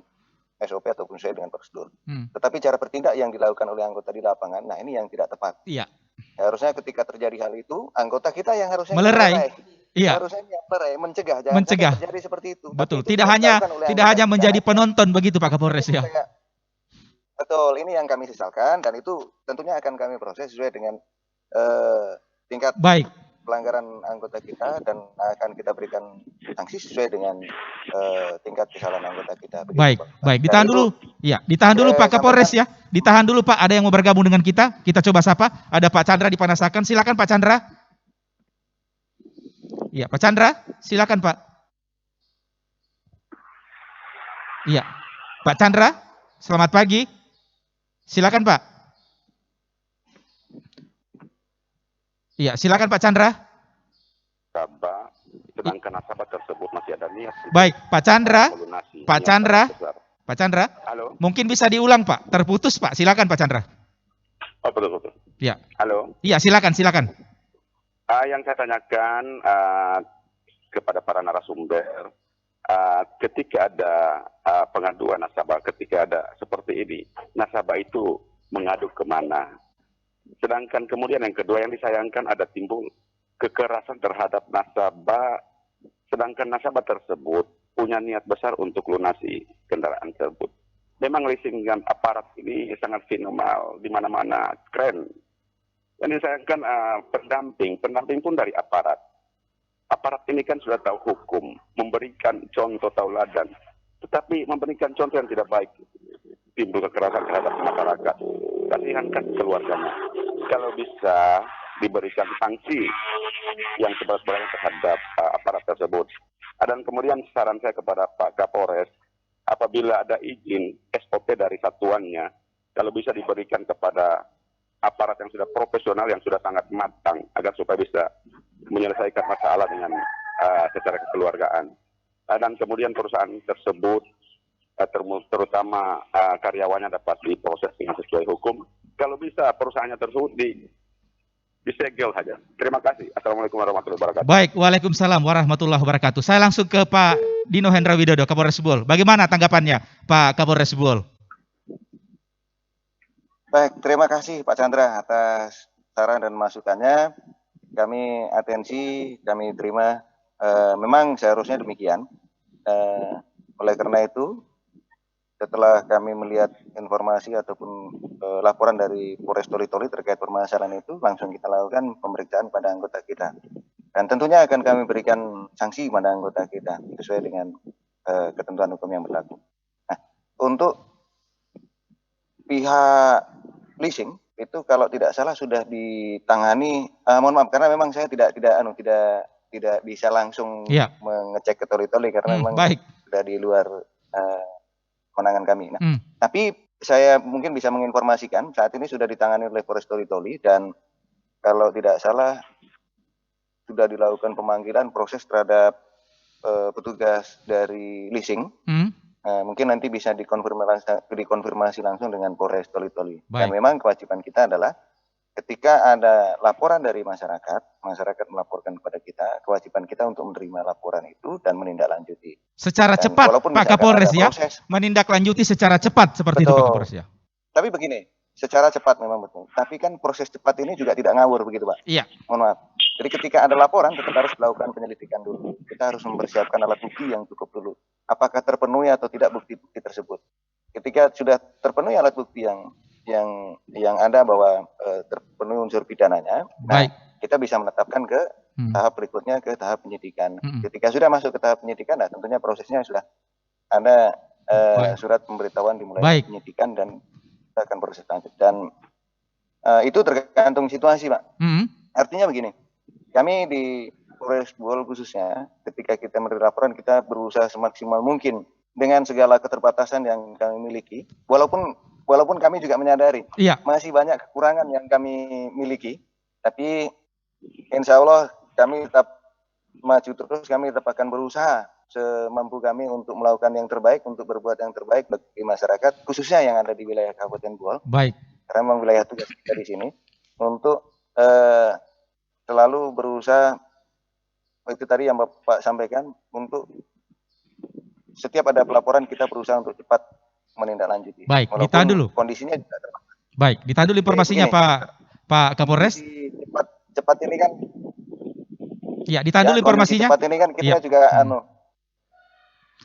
SOP ataupun sesuai dengan prosedur. Tetapi cara bertindak yang dilakukan oleh anggota di lapangan, nah ini yang tidak tepat. Iya. Harusnya ketika terjadi hal itu, anggota kita yang harusnya melerai. Iya. Harusnya melerai, mencegah, jangan terjadi seperti itu. Betul. Tidak hanya menjadi penonton begitu Pak Kapolres ya. Betul, ini yang kami sesalkan dan itu tentunya akan kami proses sesuai dengan tingkat pelanggaran anggota kita dan akan kita berikan sanksi sesuai dengan tingkat kesalahan anggota kita. Begitu, baik. Ditahan dulu. Ya, ditahan dulu Pak Kapolres ya. Ditahan dulu Pak. Ada yang mau bergabung dengan kita? Kita coba sapa. Ada Pak Chandra di Panasakan. Silakan Pak Chandra. Iya, Pak Chandra. Silakan Pak. Iya, Pak Chandra. Selamat pagi. Silakan Pak. Iya, silakan Pak Chandra. nasabah, sedangkan nasabah tersebut masih ada niat untuk Baik, Pak Chandra. melunasi. Pak Niat Chandra. sangat besar. Pak Chandra, Halo? mungkin bisa diulang Pak. Terputus Pak. Silakan Pak Chandra. Oh, betul. Ya. Halo? Iya, silakan. Yang saya tanyakan kepada para narasumber, ketika ada pengaduan nasabah, ketika ada seperti ini, nasabah itu mengadu kemana? Sedangkan kemudian yang kedua yang disayangkan ada timbul kekerasan terhadap nasabah, sedangkan nasabah tersebut punya niat besar untuk lunasi kendaraan tersebut. Memang leasingan aparat ini sangat fenomenal, di mana-mana keren. Dan disayangkan pendamping pun dari aparat. Aparat ini kan sudah tahu hukum, memberikan contoh tauladan, tetapi memberikan contoh yang tidak baik, timbul kekerasan terhadap masyarakat. Kasihankan keluarganya. Kalau bisa diberikan sanksi yang seberat-beratnya terhadap aparat tersebut. Dan kemudian saran saya kepada Pak Kapolres, apabila ada izin SOP dari satuannya, kalau bisa diberikan kepada aparat yang sudah profesional, yang sudah sangat matang, agar supaya bisa menyelesaikan masalah dengan secara kekeluargaan. Dan kemudian perusahaan tersebut, terutama karyawannya dapat diproses dengan sesuai hukum. Kalau bisa perusahaannya tersebut disegel saja. Terima kasih. Assalamualaikum warahmatullahi wabarakatuh. Baik, waalaikumsalam warahmatullahi wabarakatuh. Saya langsung ke Pak Dino Hendra Widodo, Kapolres Bol. Bagaimana tanggapannya Pak Kapolres Bol? Baik, terima kasih Pak Chandra atas saran dan masukannya. Kami atensi, kami terima. Memang seharusnya demikian. Oleh karena itu, setelah kami melihat informasi ataupun laporan dari Polres Toli-Toli terkait permasalahan itu, langsung kita lakukan pemeriksaan pada anggota kita. Dan tentunya akan kami berikan sanksi pada anggota kita sesuai dengan ketentuan hukum yang berlaku. Nah, untuk pihak leasing itu kalau tidak salah sudah ditangani. Mohon maaf karena memang saya tidak bisa langsung mengecek ke Toli-Toli karena memang sudah di luar kewenangan kami. Nah, tapi saya mungkin bisa menginformasikan saat ini sudah ditangani oleh Polres Toli-Toli dan kalau tidak salah sudah dilakukan pemanggilan proses terhadap petugas dari leasing. Mungkin nanti bisa dikonfirmasi langsung dengan Polres Toli-Toli. Dan memang kewajiban kita adalah ketika ada laporan dari masyarakat melaporkan kepada kita, kewajiban kita untuk menerima laporan itu dan menindaklanjuti. Secara cepat, Pak Kapolres ya, menindaklanjuti secara cepat seperti itu Pak Kapolres ya. Tapi begini, secara cepat memang betul. Tapi kan proses cepat ini juga tidak ngawur begitu Pak. Iya. Mohon maaf. Jadi ketika ada laporan tetap harus dilakukan penyelidikan dulu. Kita harus mempersiapkan alat bukti yang cukup dulu. Apakah terpenuhi atau tidak bukti-bukti tersebut. Ketika sudah terpenuhi alat bukti yang ada bahwa terpenuhi unsur pidananya, nah, kita bisa menetapkan ke tahap berikutnya, ke tahap penyidikan. Ketika sudah masuk ke tahap penyidikan, nah tentunya prosesnya sudah ada surat pemberitahuan dimulai penyidikan dan kita akan proses lanjut. Dan itu tergantung situasi, Pak. Artinya begini, kami di Polres Bol khususnya, ketika kita menerima laporan, kita berusaha semaksimal mungkin dengan segala keterbatasan yang kami miliki, walaupun kami juga menyadari masih banyak kekurangan yang kami miliki, tapi insya Allah kami tetap maju terus, kami tetap akan berusaha semampu kami untuk melakukan yang terbaik, untuk berbuat yang terbaik bagi masyarakat, khususnya yang ada di wilayah Kabupaten Bol. Karena memang wilayah tugas kita di sini, untuk selalu berusaha, itu tadi yang Bapak sampaikan, untuk setiap ada pelaporan kita berusaha untuk cepat menindaklanjuti. Baik, ditahan dulu. Kondisinya juga baik, ditahan dulu informasinya Pak Kapolres. Cepat ini kan. Ya, ditahan dulu informasinya. Cepat ini kan kita juga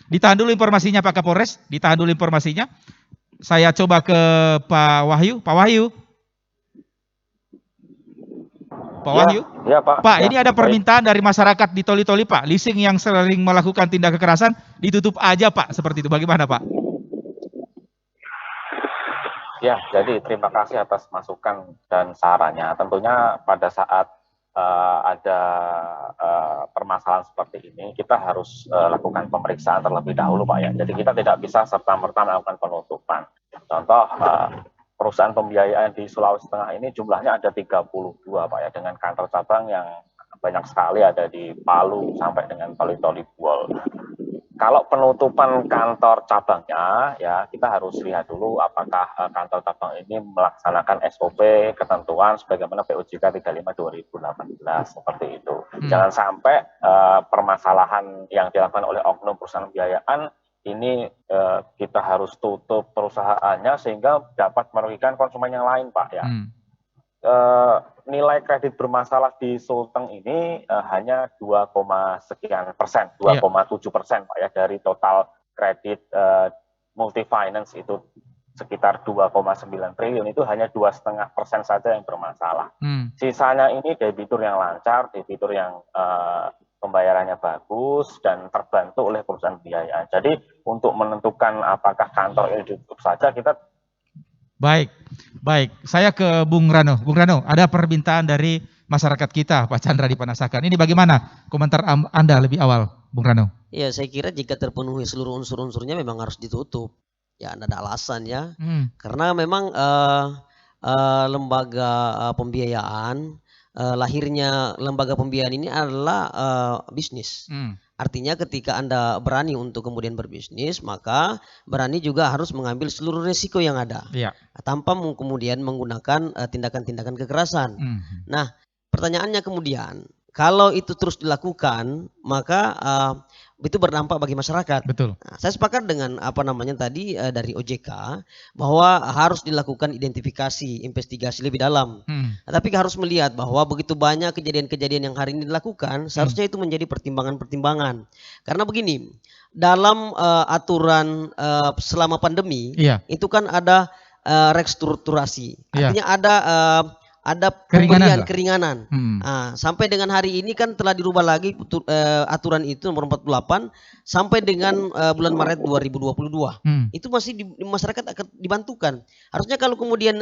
Ditahan dulu informasinya Pak Kapolres, ditahan dulu informasinya. Saya coba ke Pak Wahyu. Pak Wahyu. Pak Wahyu? Ya, Pak. Pak, ini ada permintaan dari masyarakat di Toli-Toli, Pak. Leasing yang sering melakukan tindak kekerasan ditutup aja, Pak. Seperti itu. Bagaimana, Pak? Ya, jadi terima kasih atas masukan dan sarannya. Tentunya pada saat ada permasalahan seperti ini, kita harus lakukan pemeriksaan terlebih dahulu, Pak ya. Jadi kita tidak bisa serta-merta melakukan penutupan. Contoh, perusahaan pembiayaan di Sulawesi Tengah ini jumlahnya ada 32, Pak ya, dengan kantor cabang yang banyak sekali, ada di Palu sampai dengan Toli-Toli Buol. Kalau penutupan kantor cabangnya, ya kita harus lihat dulu apakah kantor cabang ini melaksanakan SOP ketentuan sebagaimana POJK 35 2018 seperti itu. Jangan sampai permasalahan yang dilakukan oleh oknum perusahaan pembiayaan ini kita harus tutup perusahaannya sehingga dapat merugikan konsumen yang lain, Pak, ya. Nilai kredit bermasalah di Sulteng ini hanya 2, sekian persen, 2,7% Pak ya, dari total kredit multi finance itu sekitar 2,9 triliun, itu hanya 2,5% saja yang bermasalah. Sisanya ini debitur yang lancar, debitur yang pembayarannya bagus dan terbantu oleh perusahaan pembiayaan. Jadi untuk menentukan apakah kantor ini ditutup saja, kita Baik. Saya ke Bung Rano. Bung Rano, ada permintaan dari masyarakat kita, Pak Chandra di Panasakan. Ini bagaimana komentar Anda lebih awal, Bung Rano? Ya, saya kira jika terpenuhi seluruh unsur-unsurnya memang harus ditutup. Ya, ada alasan ya. Karena memang lembaga pembiayaan, lahirnya lembaga pembiayaan ini adalah bisnis. Artinya ketika Anda berani untuk kemudian berbisnis, maka berani juga harus mengambil seluruh resiko yang ada. Tanpa kemudian menggunakan tindakan-tindakan kekerasan. Nah, pertanyaannya kemudian, kalau itu terus dilakukan, maka itu berdampak bagi masyarakat. Betul. Nah, saya sepakat dengan tadi dari OJK bahwa harus dilakukan identifikasi, investigasi lebih dalam. Tapi harus melihat bahwa begitu banyak kejadian-kejadian yang hari ini dilakukan, seharusnya itu menjadi pertimbangan-pertimbangan. Karena begini, dalam aturan selama pandemi itu kan ada restrukturasi. Artinya ada pemberian keringanan. Nah, sampai dengan hari ini kan telah dirubah lagi aturan itu nomor 48 sampai dengan bulan Maret 2022. Itu masih di masyarakat akan dibantukan. Harusnya kalau kemudian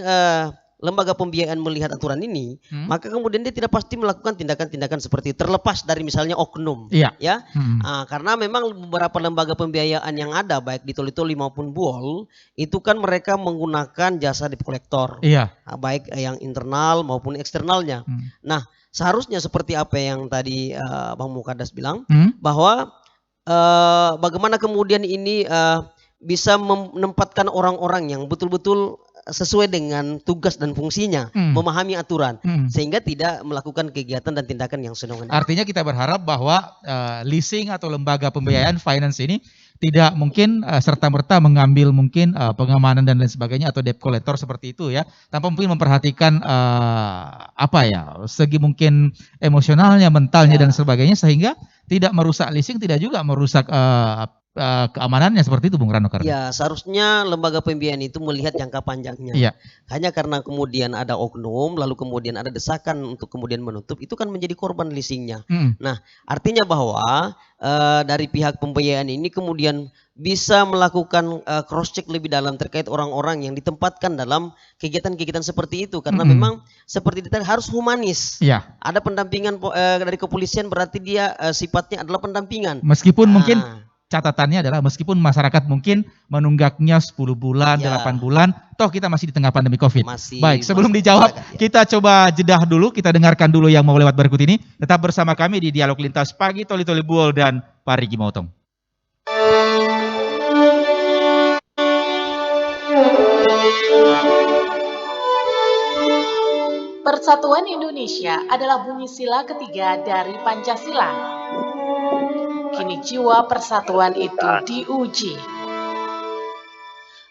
lembaga pembiayaan melihat aturan ini, maka kemudian dia tidak pasti melakukan tindakan-tindakan seperti itu, terlepas dari misalnya oknum. Karena memang beberapa lembaga pembiayaan yang ada baik di Toli-Toli maupun Buol itu kan mereka menggunakan jasa debt collector, baik yang internal maupun eksternalnya. Nah, seharusnya seperti apa yang tadi Bang Mukadas bilang, bahwa bagaimana kemudian ini bisa menempatkan orang-orang yang betul-betul sesuai dengan tugas dan fungsinya, memahami aturan, sehingga tidak melakukan kegiatan dan tindakan yang senongan. Artinya kita berharap bahwa leasing atau lembaga pembiayaan finance ini tidak mungkin serta-merta mengambil mungkin pengamanan dan lain sebagainya atau debt collector seperti itu ya, tanpa mungkin memperhatikan segi mungkin emosionalnya, mentalnya dan sebagainya, sehingga tidak merusak leasing, tidak juga merusak keamanannya seperti itu, Bung Rano. Ya, seharusnya lembaga pembiayaan itu melihat jangka panjangnya. Hanya karena kemudian ada oknum, lalu kemudian ada desakan untuk kemudian menutup, itu kan menjadi korban leasingnya. Nah, artinya bahwa dari pihak pembiayaan ini kemudian bisa melakukan cross check lebih dalam terkait orang-orang yang ditempatkan dalam kegiatan-kegiatan seperti itu, karena memang seperti itu harus humanis. Ada pendampingan dari kepolisian, berarti dia sifatnya adalah pendampingan. Meskipun mungkin catatannya adalah meskipun masyarakat mungkin menunggaknya 10 bulan, 8 bulan, toh kita masih di tengah pandemi COVID. Baik, sebelum dijawab, kita coba jedah dulu, kita dengarkan dulu yang mau lewat berikut ini. Tetap bersama kami di Dialog Lintas Pagi, Toli-Toli Buol dan Parigi Motong. Persatuan Indonesia adalah bunyi sila ketiga dari Pancasila. Kini jiwa persatuan itu diuji.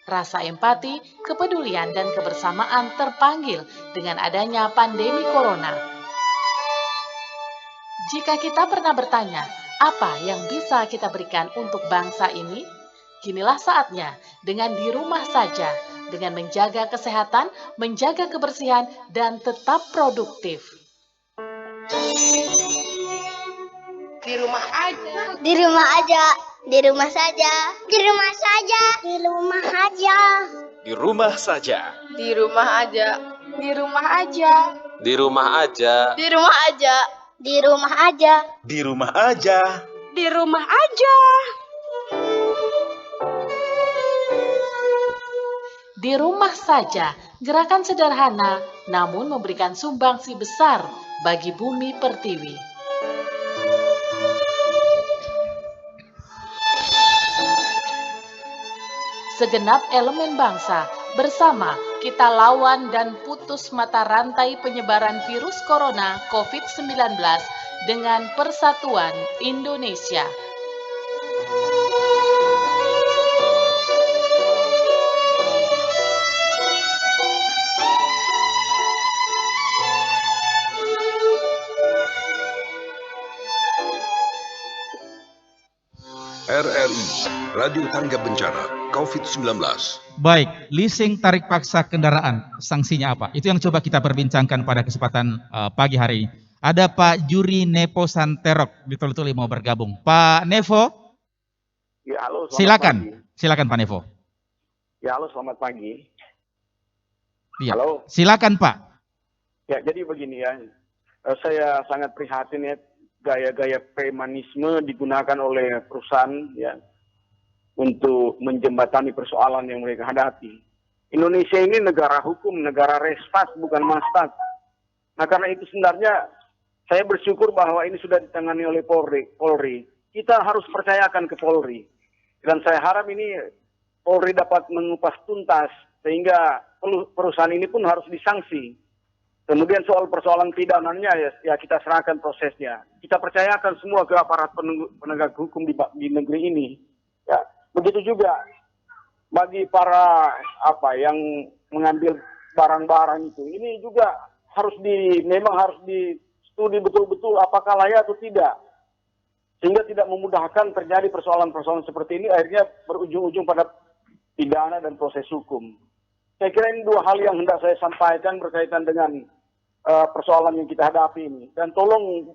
Rasa empati, kepedulian, dan kebersamaan terpanggil dengan adanya pandemi corona. Jika kita pernah bertanya, apa yang bisa kita berikan untuk bangsa ini? Kinilah saatnya dengan di rumah saja, dengan menjaga kesehatan, menjaga kebersihan, dan tetap produktif. Di rumah aja. Di rumah aja. Di rumah saja. Di rumah saja. Di rumah aja. Di rumah saja. Di rumah aja. Di rumah aja. Di rumah aja. Di rumah aja. Di rumah aja. Di rumah aja. Di rumah aja. Di rumah saja, gerakan sederhana namun memberikan sumbangsi besar bagi bumi pertiwi. segenap elemen bangsa, bersama kita lawan dan putus mata rantai penyebaran virus corona COVID-19 dengan Persatuan Indonesia. RRI, Radio Tangga Bencana, COVID-19. Baik, leasing tarik paksa kendaraan, sanksinya apa? Itu yang coba kita perbincangkan pada kesempatan pagi hari ini. Ada Pak Juri Nevo Santerok di Toli-Toli mau bergabung. Pak Nevo, Ya, halo, selamat silakan. pagi. Silakan Pak Nevo. Ya, halo, selamat pagi. Iya. Halo. Silakan Pak. Ya, jadi begini ya. Saya sangat prihatin ya gaya-gaya premanisme digunakan oleh perusahaan ya untuk menjembatani persoalan yang mereka hadapi. Indonesia ini negara hukum, negara restat, bukan mastat. Nah, karena itu sebenarnya saya bersyukur bahwa ini sudah ditangani oleh Polri. Kita harus percayakan ke Polri. Dan saya harap ini Polri dapat mengupas tuntas sehingga perusahaan ini pun harus disanksi. Kemudian soal persoalan pidananya ya kita serahkan prosesnya. Kita percayakan semua ke aparat penegak hukum di negeri ini. Ya, begitu juga bagi para yang mengambil barang-barang itu. Ini juga memang harus studi betul-betul apakah layak atau tidak. Sehingga tidak memudahkan terjadi persoalan-persoalan seperti ini akhirnya berujung-ujung pada pidana dan proses hukum. Saya kira ini dua hal yang hendak saya sampaikan berkaitan dengan persoalan yang kita hadapi ini. Dan tolong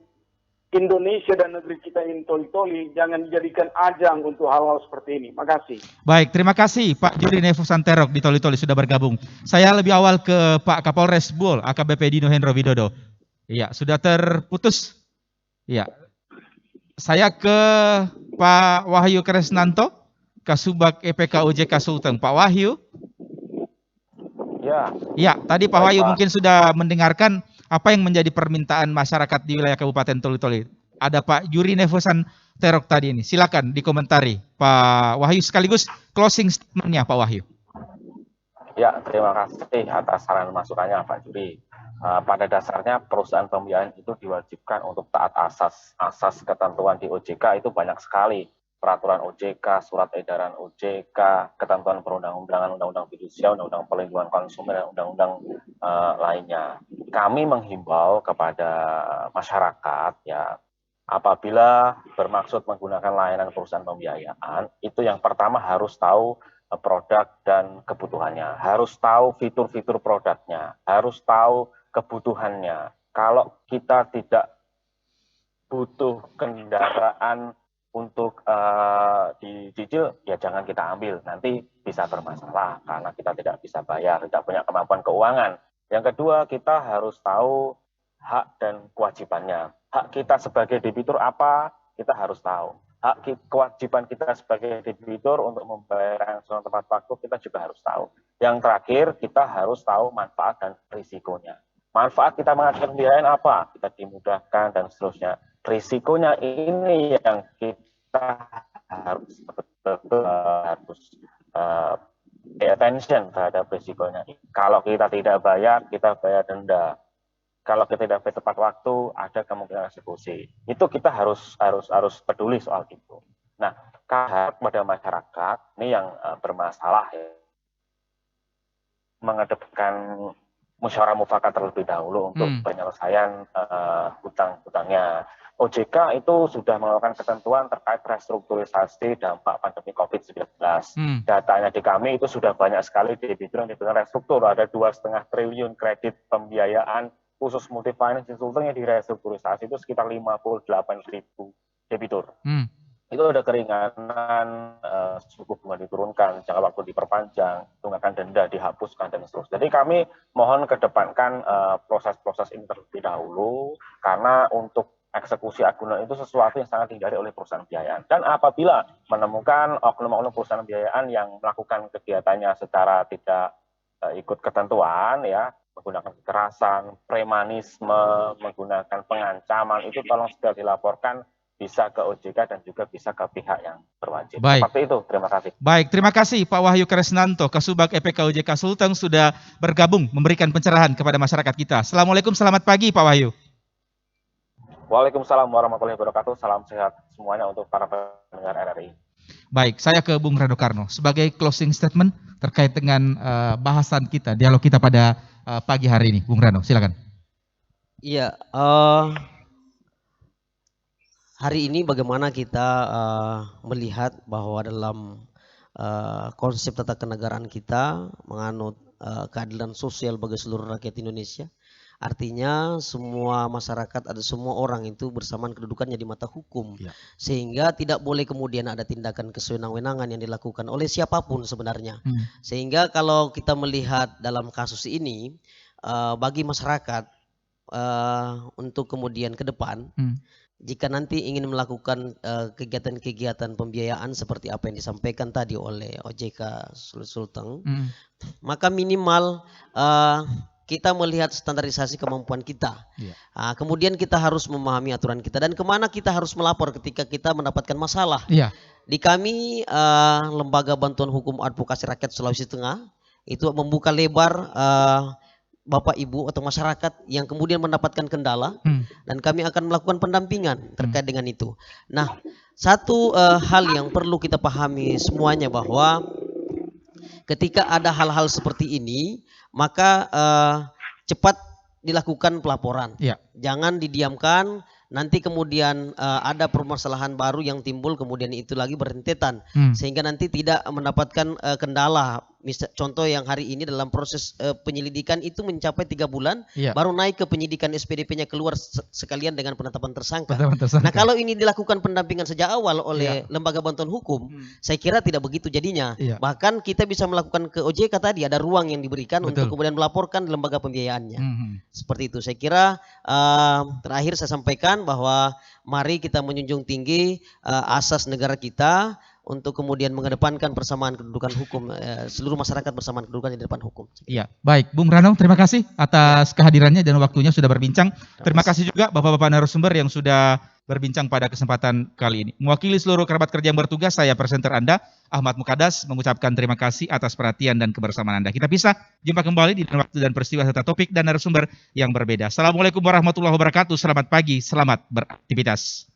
Indonesia dan negeri kita ini toli-toli jangan dijadikan ajang untuk hal-hal seperti ini. Makasih. Baik, terima kasih Pak Juri Nevo Santerok di Toli-Toli sudah bergabung. Saya lebih awal ke Pak Kapolres Bul, AKBP Dino Hendro Widodo. Iya, sudah terputus. Iya. Saya ke Pak Wahyu Kresnanto, Kasubag EPK OJK Sulteng. Pak Wahyu. Ya. Ya, tadi Pak Wahyu mungkin sudah mendengarkan apa yang menjadi permintaan masyarakat di wilayah Kabupaten Toli-Toli. Ada Pak Juri Nevo Santerok tadi ini. Silakan dikomentari Pak Wahyu sekaligus closing statement-nya Pak Wahyu. Ya, terima kasih atas saran masukannya Pak Juri. Pada dasarnya perusahaan pembiayaan itu diwajibkan untuk taat asas ketentuan di OJK itu banyak sekali. Peraturan OJK, surat edaran OJK, ketentuan perundang-undangan, undang-undang fidusia, undang-undang perlindungan konsumen, dan undang-undang lainnya. Kami menghimbau kepada masyarakat ya, apabila bermaksud menggunakan layanan perusahaan pembiayaan, itu yang pertama harus tahu produk dan kebutuhannya, harus tahu fitur-fitur produknya, harus tahu kebutuhannya. Kalau kita tidak butuh kendaraan untuk dicicil, ya jangan kita ambil. Nanti bisa bermasalah karena kita tidak bisa bayar, tidak punya kemampuan keuangan. Yang kedua, kita harus tahu hak dan kewajibannya. Hak kita sebagai debitur apa, kita harus tahu. Kewajiban kita sebagai debitur untuk membayar angsuran tepat waktu, kita juga harus tahu. Yang terakhir, kita harus tahu manfaat dan risikonya. Manfaat kita mengajukan pembiayaan apa? Kita dimudahkan dan seterusnya. Risikonya ini yang kita harus pay attention terhadap risikonya. Kalau kita tidak bayar, kita bayar denda. Kalau kita tidak bayar tepat waktu, ada kemungkinan eksekusi. Itu kita harus peduli soal itu. Nah, kepada masyarakat ini yang bermasalah ya, mengedepankan musyawarah mufakat terlebih dahulu untuk penyelesaian hutang-hutangnya. OJK itu sudah melakukan ketentuan terkait restrukturisasi dampak pandemi COVID-19. Datanya di kami itu sudah banyak sekali debitur yang diberikan restruktur. Ada 2,5 triliun kredit pembiayaan khusus multi-finance consulting yang direstrukturisasi itu sekitar 58.000 debitur. Itu ada keringanan, suku bunga diturunkan, jangka waktu diperpanjang, tunggakan denda dihapuskan, dan seterusnya. Jadi kami mohon kedepankan proses-proses ini terlebih dahulu, karena untuk eksekusi agunan itu sesuatu yang sangat dihindari oleh perusahaan pembiayaan. Dan apabila menemukan oknum-oknum perusahaan pembiayaan yang melakukan kegiatannya secara tidak ikut ketentuan, ya, menggunakan kekerasan, premanisme, menggunakan pengancaman, itu tolong segera dilaporkan bisa ke OJK dan juga bisa ke pihak yang berwajib. Baik. Seperti itu, terima kasih. Baik, terima kasih Pak Wahyu Kresnanto, Kasubag EPK OJK Sulteng sudah bergabung memberikan pencerahan kepada masyarakat kita. Assalamualaikum, selamat pagi Pak Wahyu. Waalaikumsalam warahmatullahi wabarakatuh. Salam sehat semuanya untuk para pendengar RRI. Baik, saya ke Bung Rano Karno sebagai closing statement terkait dengan bahasan kita, dialog kita pada pagi hari ini. Bung Rano, silakan. Iya, hari ini bagaimana kita melihat bahwa dalam konsep tata kenegaraan kita menganut keadilan sosial bagi seluruh rakyat Indonesia. Artinya semua masyarakat, ada semua orang itu bersamaan kedudukannya di mata hukum. Ya. Sehingga tidak boleh kemudian ada tindakan kesewenang-wenangan yang dilakukan oleh siapapun sebenarnya. Sehingga kalau kita melihat dalam kasus ini, bagi masyarakat untuk kemudian ke depan, jika nanti ingin melakukan kegiatan-kegiatan pembiayaan seperti apa yang disampaikan tadi oleh OJK Sulteng, maka minimal kita melihat standarisasi kemampuan kita. Yeah. Kemudian kita harus memahami aturan kita dan kemana kita harus melapor ketika kita mendapatkan masalah. Yeah. Di kami Lembaga Bantuan Hukum Advokasi Rakyat Sulawesi Tengah itu membuka lebar Bapak Ibu atau masyarakat yang kemudian mendapatkan kendala dan kami akan melakukan pendampingan terkait dengan itu. Nah, satu hal yang perlu kita pahami semuanya bahwa ketika ada hal-hal seperti ini, maka cepat dilakukan pelaporan. Ya. Jangan didiamkan, nanti kemudian ada permasalahan baru yang timbul, kemudian itu lagi berentetan. Sehingga nanti tidak mendapatkan kendala. Contoh yang hari ini dalam proses penyelidikan itu mencapai 3 bulan, baru naik ke penyidikan SPDP-nya keluar sekalian dengan penetapan tersangka. Nah, kalau ini dilakukan pendampingan sejak awal oleh Lembaga Bantuan Hukum, saya kira tidak begitu jadinya. Bahkan kita bisa melakukan ke OJK tadi, ada ruang yang diberikan untuk kemudian melaporkan lembaga pembiayaannya. Seperti itu. Saya kira terakhir saya sampaikan bahwa mari kita menjunjung tinggi asas negara kita untuk kemudian mengedepankan persamaan kedudukan hukum, seluruh masyarakat bersamaan kedudukan di depan hukum. Iya, baik, Bung Rano, terima kasih atas kehadirannya dan waktunya sudah berbincang. Terima kasih juga Bapak-Bapak narasumber yang sudah berbincang pada kesempatan kali ini. Mewakili seluruh kerabat kerja yang bertugas, saya presenter Anda, Ahmad Mukadas, mengucapkan terima kasih atas perhatian dan kebersamaan Anda. Kita bisa jumpa kembali di waktu dan peristiwa serta topik dan narasumber yang berbeda. Assalamualaikum warahmatullahi wabarakatuh. Selamat pagi, selamat beraktivitas.